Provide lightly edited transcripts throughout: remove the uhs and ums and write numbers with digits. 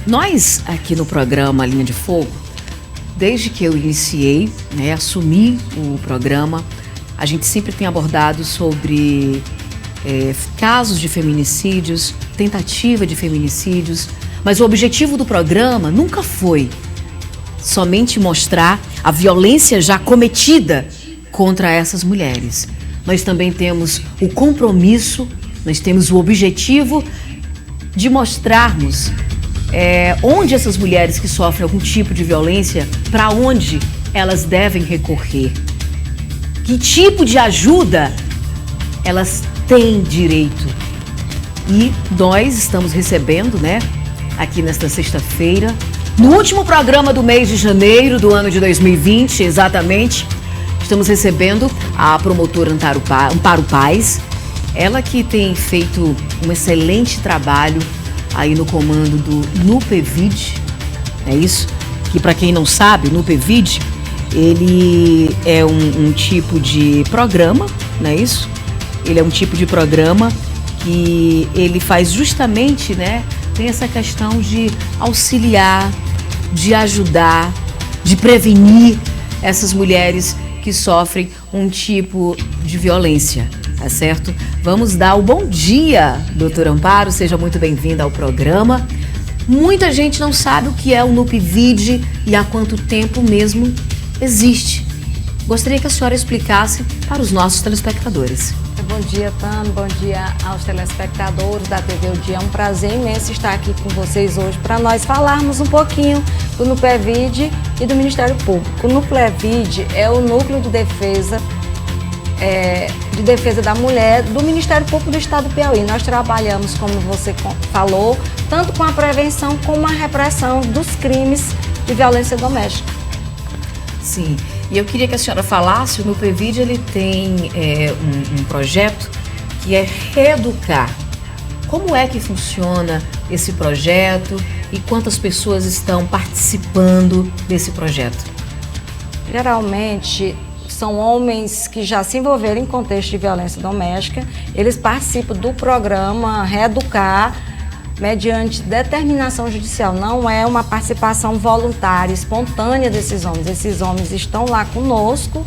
Nós, aqui no programa Linha de Fogo, desde que eu iniciei, assumi o programa, a gente sempre tem abordado sobre casos de feminicídios, tentativa de feminicídios, mas o objetivo do programa nunca foi somente mostrar a violência já cometida contra essas mulheres. Nós também temos o compromisso, nós temos o objetivo de mostrarmos onde essas mulheres que sofrem algum tipo de violência, para onde elas devem recorrer. Que tipo de ajuda elas têm direito. E nós estamos recebendo, aqui nesta sexta-feira, no último programa do mês de janeiro do ano de 2020, exatamente, estamos recebendo a promotora Amparo Paz, ela que tem feito um excelente trabalho aí no comando do NUPEVID, é isso? Que para quem não sabe, o NUPEVID, ele é um tipo de programa, não é isso? Ele é um tipo de programa que ele faz justamente, tem essa questão de auxiliar, de ajudar, de prevenir essas mulheres que sofrem um tipo de violência, tá certo? Vamos dar o bom dia, doutora Amparo, seja muito bem-vinda ao programa. Muita gente não sabe o que é o NUPEVID e há quanto tempo mesmo existe. Gostaria que a senhora explicasse para os nossos telespectadores. Bom dia, Tano. Bom dia aos telespectadores da TV O Dia. É um prazer imenso estar aqui com vocês hoje para nós falarmos um pouquinho do NUPEVID e do Ministério Público. O NUPEVID é o Núcleo de Defesa da Mulher do Ministério Público do Estado do Piauí. Nós trabalhamos, como você falou, tanto com a prevenção como a repressão dos crimes de violência doméstica. Sim, e eu queria que a senhora falasse, o NUPEVID ele tem um projeto que é reeducar. Como é que funciona esse projeto e quantas pessoas estão participando desse projeto? Geralmente são homens que já se envolveram em contexto de violência doméstica, eles participam do programa Reeducar, mediante determinação judicial. Não é uma participação voluntária, espontânea desses homens. Esses homens estão lá conosco,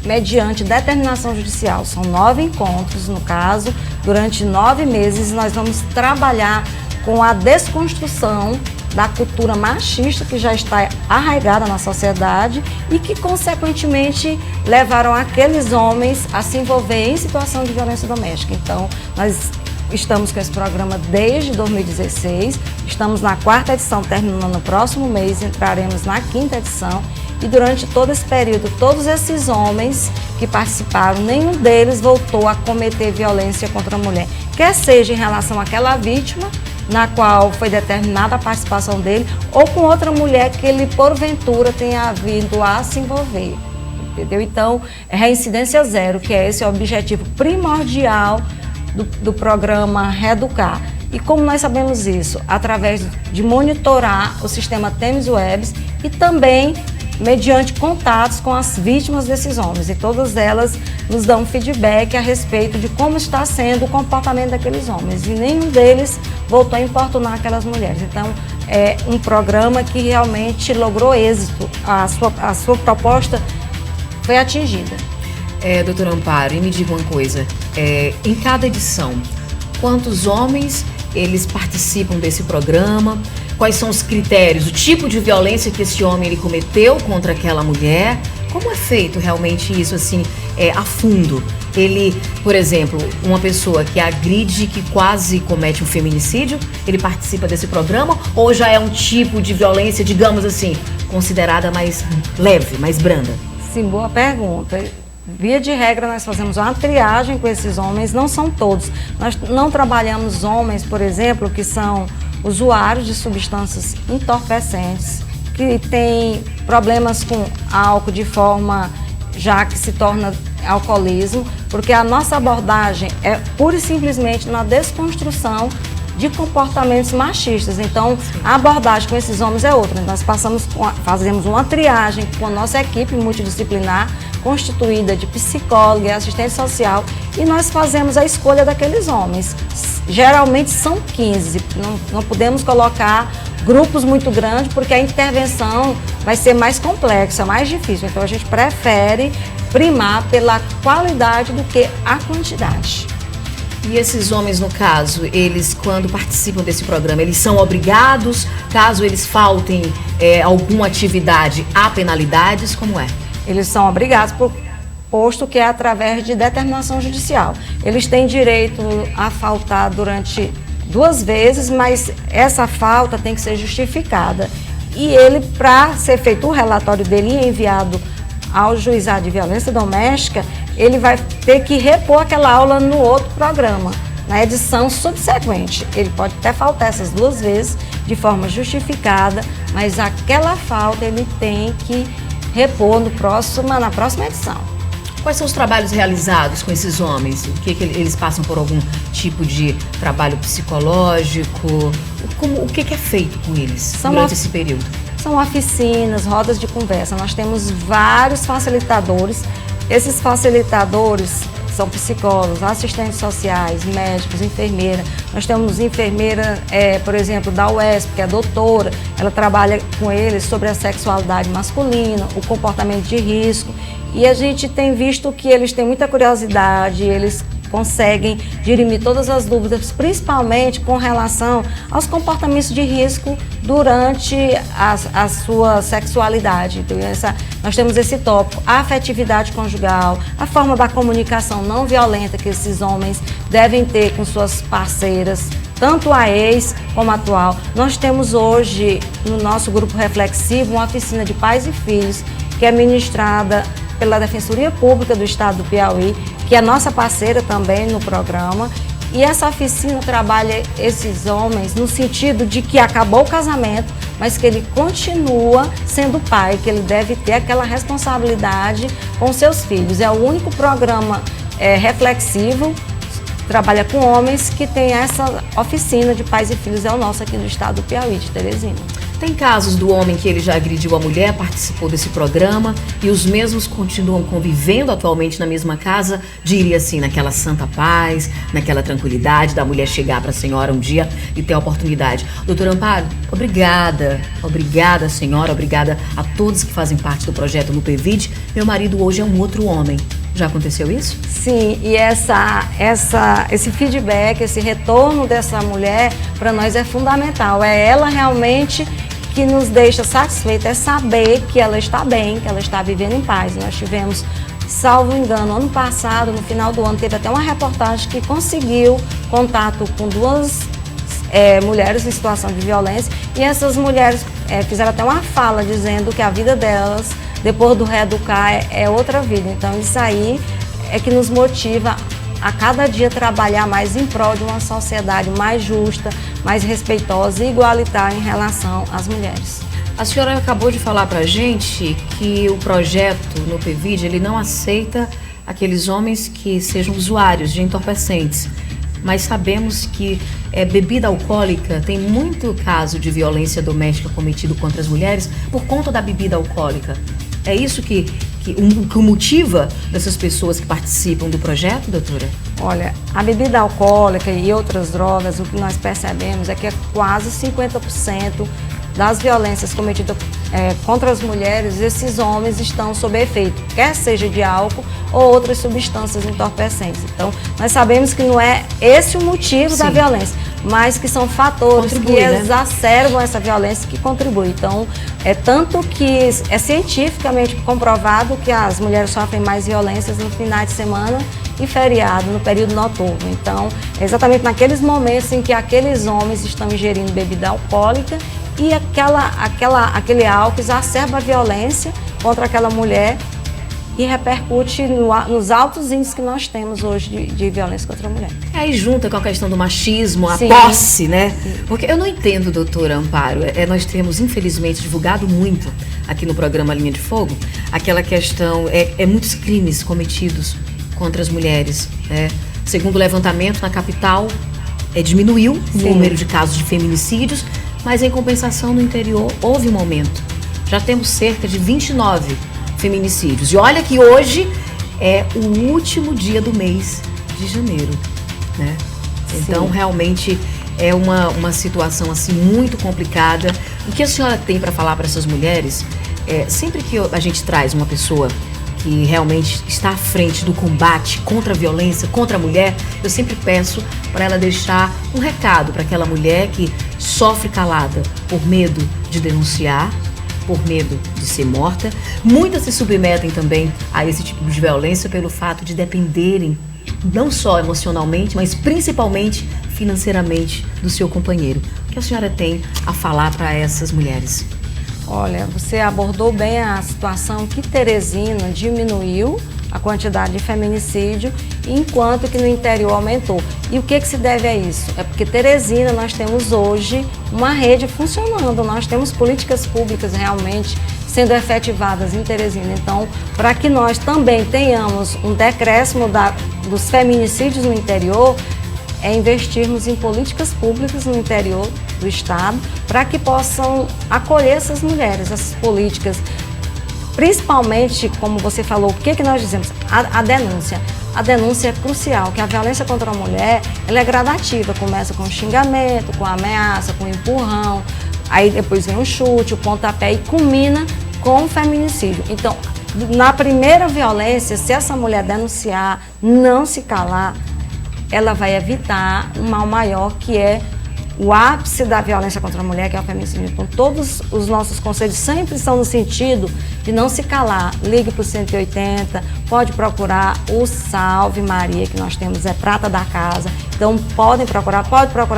mediante determinação judicial. São 9 encontros, no caso, durante 9 meses nós vamos trabalhar com a desconstrução da cultura machista que já está arraigada na sociedade e que, consequentemente, levaram aqueles homens a se envolver em situação de violência doméstica. Então, nós estamos com esse programa desde 2016, estamos na 4ª edição, terminando no próximo mês, entraremos na 5ª edição e durante todo esse período, todos esses homens que participaram, nenhum deles voltou a cometer violência contra a mulher, quer seja em relação àquela vítima, na qual foi determinada a participação dele, ou com outra mulher que ele, porventura, tenha vindo a se envolver, entendeu? Então, é reincidência zero, que é esse o objetivo primordial do programa Reeducar. E como nós sabemos isso? Através de monitorar o sistema Temis Webs e também mediante contatos com as vítimas desses homens. E todas elas nos dão feedback a respeito de como está sendo o comportamento daqueles homens. E nenhum deles voltou a importunar aquelas mulheres. Então, é um programa que realmente logrou êxito. A sua proposta foi atingida. Doutora Amparo, e me diga uma coisa, em cada edição, quantos homens eles participam desse programa? Quais são os critérios, o tipo de violência que esse homem ele cometeu contra aquela mulher? Como é feito realmente isso assim, a fundo? Ele, por exemplo, uma pessoa que agride, que quase comete um feminicídio, ele participa desse programa? Ou já é um tipo de violência, digamos assim, considerada mais leve, mais branda? Sim, boa pergunta. Via de regra, nós fazemos uma triagem com esses homens, não são todos. Nós não trabalhamos homens, por exemplo, que são usuários de substâncias entorpecentes, que têm problemas com álcool de forma já que se torna alcoolismo, porque a nossa abordagem é pura e simplesmente na desconstrução de comportamentos machistas. Então, a abordagem com esses homens é outra. Nós fazemos uma triagem com a nossa equipe multidisciplinar, constituída de psicólogo e assistente social, e nós fazemos a escolha daqueles homens. Geralmente são 15, não podemos colocar grupos muito grandes, porque a intervenção vai ser mais complexa, mais difícil. Então a gente prefere primar pela qualidade do que a quantidade. E esses homens, no caso, eles quando participam desse programa, eles são obrigados, caso eles faltem alguma atividade, há penalidades, como é? Eles são obrigados, posto que é através de determinação judicial. Eles têm direito a faltar durante 2 vezes, mas essa falta tem que ser justificada. E ele, para ser feito o relatório dele e enviado ao juizado de violência doméstica, ele vai ter que repor aquela aula no outro programa, na edição subsequente. Ele pode até faltar essas 2 vezes de forma justificada, mas aquela falta ele tem que repor na próxima edição. Quais são os trabalhos realizados com esses homens? Eles passam por algum tipo de trabalho psicológico? O que é feito com eles durante esse período? São oficinas, rodas de conversa. Nós temos vários facilitadores. Esses facilitadores são psicólogos, assistentes sociais, médicos, enfermeira. Nós temos enfermeira, por exemplo, da UESP, que é doutora. Ela trabalha com eles sobre a sexualidade masculina, o comportamento de risco. E a gente tem visto que eles têm muita curiosidade, eles conseguem dirimir todas as dúvidas, principalmente com relação aos comportamentos de risco durante a sua sexualidade. Então, nós temos esse tópico, a afetividade conjugal, a forma da comunicação não violenta que esses homens devem ter com suas parceiras, tanto a ex como a atual. Nós temos hoje, no nosso grupo reflexivo, uma oficina de pais e filhos, que é ministrada pela Defensoria Pública do Estado do Piauí, que é nossa parceira também no programa. E essa oficina trabalha esses homens no sentido de que acabou o casamento, mas que ele continua sendo pai, que ele deve ter aquela responsabilidade com seus filhos. É o único programa reflexivo, trabalha com homens, que tem essa oficina de pais e filhos, é o nosso aqui do Estado do Piauí, de Teresina. Tem casos do homem que ele já agrediu a mulher, participou desse programa e os mesmos continuam convivendo atualmente na mesma casa, diria assim, naquela santa paz, naquela tranquilidade da mulher chegar para a senhora um dia e ter a oportunidade. Doutora Amparo, obrigada. Obrigada, senhora. Obrigada a todos que fazem parte do projeto NuPeVide. Meu marido hoje é um outro homem. Já aconteceu isso? Sim, e esse feedback, esse retorno dessa mulher, para nós é fundamental. É ela realmente que nos deixa satisfeita, é saber que ela está bem, que ela está vivendo em paz. Nós tivemos, salvo engano, ano passado, no final do ano, teve até uma reportagem que conseguiu contato com 2 mulheres em situação de violência, e essas mulheres fizeram até uma fala dizendo que a vida delas, depois do reeducar, é outra vida. Então isso aí é que nos motiva a cada dia trabalhar mais em prol de uma sociedade mais justa, mais respeitosa e igualitária em relação às mulheres. A senhora acabou de falar pra gente que o projeto NuPeVide, ele não aceita aqueles homens que sejam usuários de entorpecentes, mas sabemos que bebida alcoólica, tem muito caso de violência doméstica cometido contra as mulheres por conta da bebida alcoólica. É isso que motiva dessas pessoas que participam do projeto, doutora? Olha, a bebida alcoólica e outras drogas, o que nós percebemos é que quase 50% das violências cometidas contra as mulheres, esses homens estão sob efeito, quer seja de álcool ou outras substâncias entorpecentes. Então, nós sabemos que não é esse o motivo da violência, mas que são fatores que exacerbam essa violência, que contribuem. Então, é tanto que é cientificamente comprovado que as mulheres sofrem mais violências no final de semana e feriado, no período noturno. Então, é exatamente naqueles momentos em que aqueles homens estão ingerindo bebida alcoólica e aquele álcool exacerba a violência contra aquela mulher e repercute nos altos índices que nós temos hoje de violência contra a mulher. Aí junta com a questão do machismo, a posse, né? Porque eu não entendo, doutora Amparo, nós temos infelizmente divulgado muito aqui no programa Linha de Fogo, aquela questão, muitos crimes cometidos contra as mulheres, né? Segundo o levantamento na capital, diminuiu o número de casos de feminicídios, mas em compensação no interior houve um aumento. Já temos cerca de 29 feminicídios. E olha que hoje é o último dia do mês de janeiro, né? Então, realmente, é uma situação assim muito complicada. O que a senhora tem para falar para essas mulheres? Sempre que a gente traz uma pessoa que realmente está à frente do combate contra a violência, contra a mulher, eu sempre peço para ela deixar um recado para aquela mulher que sofre calada por medo de denunciar, por medo de ser morta. Muitas se submetem também a esse tipo de violência pelo fato de dependerem, não só emocionalmente, mas principalmente financeiramente do seu companheiro. O que a senhora tem a falar para essas mulheres? Olha, você abordou bem a situação que Teresina diminuiu a quantidade de feminicídio, enquanto que no interior aumentou. E o que se deve a isso? É porque Teresina nós temos hoje uma rede funcionando, nós temos políticas públicas realmente sendo efetivadas em Teresina. Então, para que nós também tenhamos um decréscimo dos feminicídios no interior, é investirmos em políticas públicas no interior do estado para que possam acolher essas mulheres, essas políticas. Principalmente, como você falou, o que nós dizemos? A denúncia. A denúncia é crucial, que a violência contra a mulher ela é gradativa, começa com xingamento, com ameaça, com empurrão, aí depois vem o chute, o pontapé e culmina com o feminicídio. Então, na primeira violência, se essa mulher denunciar, não se calar, ela vai evitar um mal maior, que é o ápice da violência contra a mulher, que é o feminicídio. Então, todos os nossos conselhos sempre são no sentido de não se calar. Ligue para o 180, pode procurar o Salve Maria, que nós temos, é prata da casa. Então, pode procurar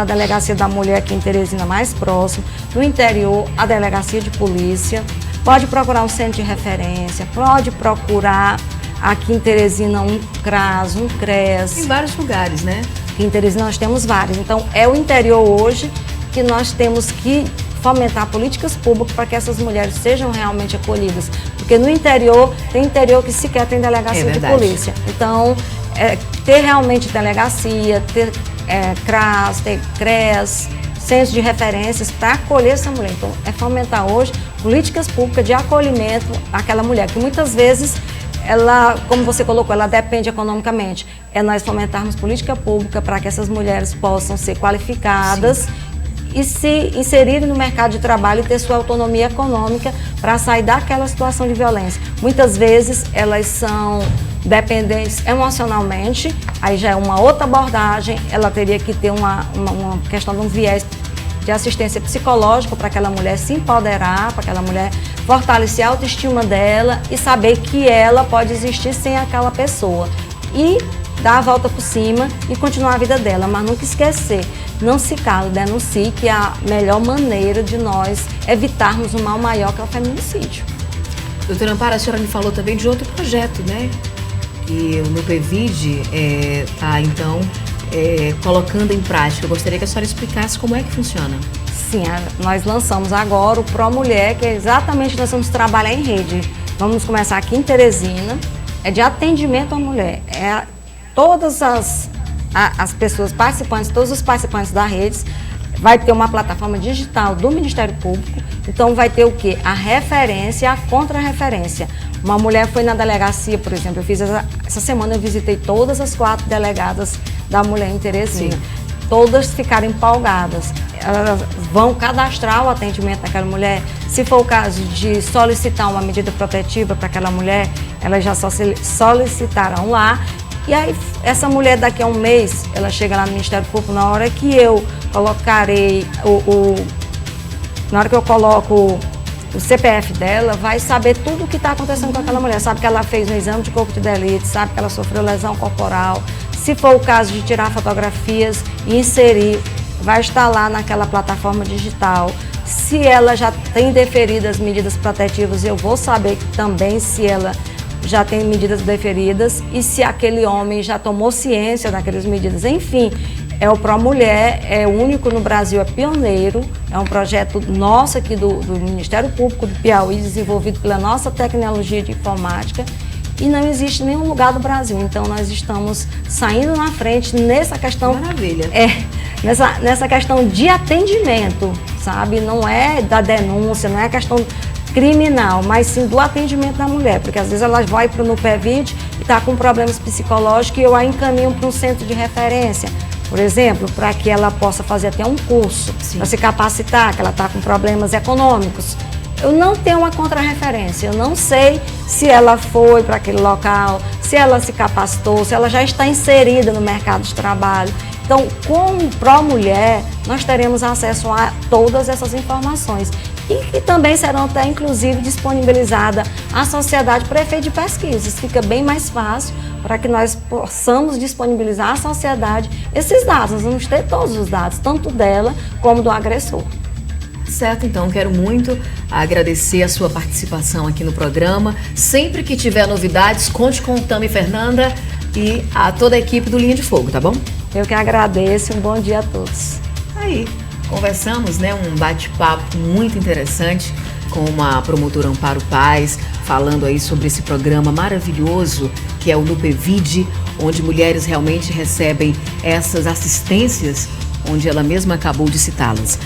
a Delegacia da Mulher aqui em Teresina, mais próximo. No interior, a Delegacia de Polícia. Pode procurar um centro de referência, pode procurar aqui em Teresina um CRAS, um CRES. Em vários lugares, né? Aqui em Teresina nós temos vários. Então, é o interior hoje que nós temos que fomentar políticas públicas para que essas mulheres sejam realmente acolhidas. Porque no interior, tem interior que sequer tem delegacia de polícia. Então, ter realmente delegacia, ter CRAS, ter CRES, centros de referências para acolher essa mulher. Então, é fomentar hoje políticas públicas de acolhimento àquela mulher, que muitas vezes ela, como você colocou, ela depende economicamente. É nós fomentarmos política pública para que essas mulheres possam ser qualificadas. Sim. E se inserirem no mercado de trabalho e ter sua autonomia econômica para sair daquela situação de violência. Muitas vezes elas são dependentes emocionalmente, aí já é uma outra abordagem, ela teria que ter uma questão de um viés de assistência psicológica para aquela mulher se empoderar, para aquela mulher fortalecer a autoestima dela e saber que ela pode existir sem aquela pessoa. E dar a volta por cima e continuar a vida dela, mas nunca esquecer, não se cale, denuncie, que é a melhor maneira de nós evitarmos um mal maior, que é o feminicídio. Doutora Amparo, a senhora me falou também de outro projeto, né? Que o NUPEVID está, então, colocando em prática. Eu gostaria que a senhora explicasse como é que funciona. Sim, nós lançamos agora o Pro Mulher, que é exatamente nós vamos trabalhar em rede. Vamos começar aqui em Teresina, é de atendimento à mulher. Todas as pessoas participantes, todos os participantes da rede, vai ter uma plataforma digital do Ministério Público, então vai ter o quê? A referência e a contra-referência. Uma mulher foi na delegacia, por exemplo, essa semana eu visitei todas as 4 delegadas da mulher em Teresina. Sim. Todas ficaram empolgadas. Elas vão cadastrar o atendimento daquela mulher. Se for o caso de solicitar uma medida protetiva para aquela mulher, elas já solicitarão lá. E aí, essa mulher daqui a um mês, ela chega lá no Ministério Público, na hora que eu colocarei na hora que eu coloco o CPF dela, vai saber tudo o que está acontecendo com aquela mulher. Sabe que ela fez um exame de corpo de delito, sabe que ela sofreu lesão corporal. Se for o caso de tirar fotografias e inserir, vai estar lá naquela plataforma digital. Se ela já tem deferido as medidas protetivas, eu vou saber também se ela já tem medidas deferidas e se aquele homem já tomou ciência daquelas medidas. Enfim, é o Pro Mulher, é único no Brasil, é pioneiro, é um projeto nosso aqui do Ministério Público do Piauí, desenvolvido pela nossa tecnologia de informática, e não existe em nenhum lugar do Brasil. Então, nós estamos saindo na frente nessa questão. Maravilha. Nessa questão de atendimento, sabe? Não é da denúncia, não é questão criminal, mas sim do atendimento da mulher, porque às vezes ela vai para o NUPEVID e está com problemas psicológicos e eu a encaminho para um centro de referência. por exemplo, para que ela possa fazer até um curso, para se capacitar, que ela está com problemas econômicos. Eu não tenho uma contrarreferência, eu não sei se ela foi para aquele local, se ela se capacitou, se ela já está inserida no mercado de trabalho. Então, com o Pró-Mulher, nós teremos acesso a todas essas informações e que também serão até, inclusive, disponibilizadas à sociedade por efeito de pesquisas. Fica bem mais fácil para que nós possamos disponibilizar à sociedade esses dados. Nós vamos ter todos os dados, tanto dela como do agressor. Certo, então, quero muito agradecer a sua participação aqui no programa. Sempre que tiver novidades, conte com o Tami Fernanda e a toda a equipe do Linha de Fogo, tá bom? Eu que agradeço, um bom dia a todos. Aí, conversamos, né, um bate-papo muito interessante com uma promotora Amparo Paz, falando aí sobre esse programa maravilhoso que é o NuPEVID, onde mulheres realmente recebem essas assistências, onde ela mesma acabou de citá-las.